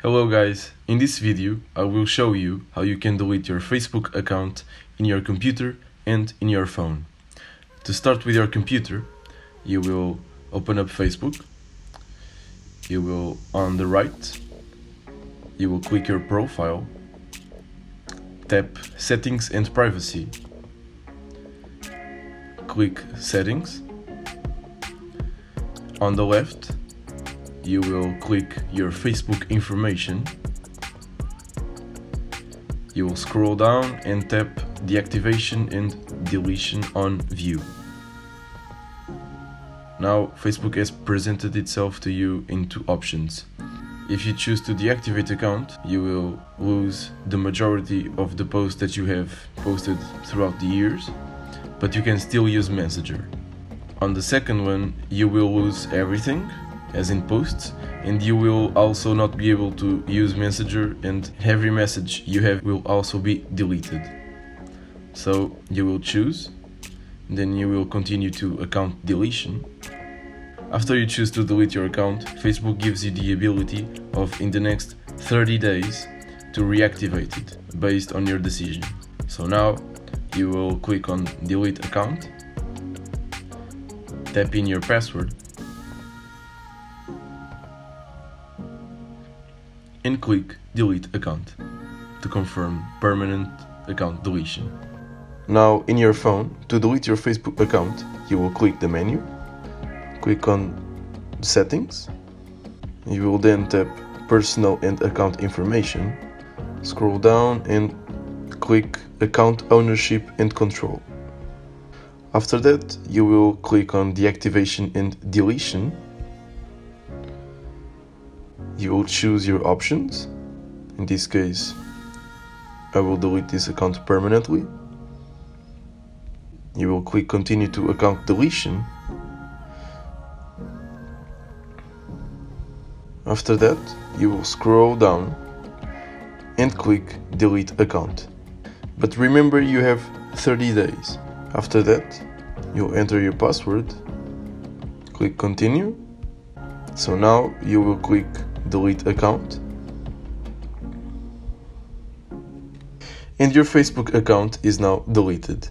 Hello guys, in this video I will show you how you can delete your Facebook account in your computer and in your phone. To start with your computer, you will open up Facebook. You will, on the right, you will click your profile, tap Settings and Privacy. Click Settings. On the left, you will click your Facebook information. You will scroll down and tap Deactivation and Deletion on View. Now Facebook has presented itself to you in two options. If you choose to deactivate account, you will lose the majority of the posts that you have posted throughout the years, but you can still use Messenger. On the second one, you will lose everything, as in posts, and you will also not be able to use Messenger, and every message you have will also be deleted. So you will choose, then you will continue to account deletion. After you choose to delete your account, Facebook gives you the ability of, in the next 30 days, to reactivate it based on your decision. So now you will click on Delete Account, tap in your password, and click Delete Account to confirm permanent account deletion. Now in your phone, to delete your Facebook account, you will click the menu, click on Settings, you will then tap Personal and Account Information, scroll down and click Account Ownership and Control. After that, you will click on Deactivation and Deletion. You will choose your options. In this case, I will delete this account permanently. You will click Continue to Account Deletion. After that, you will scroll down and click Delete Account. But remember, you have 30 days. After that, you'll enter your password, click Continue. So now you will click Delete Account, and your Facebook account is now deleted.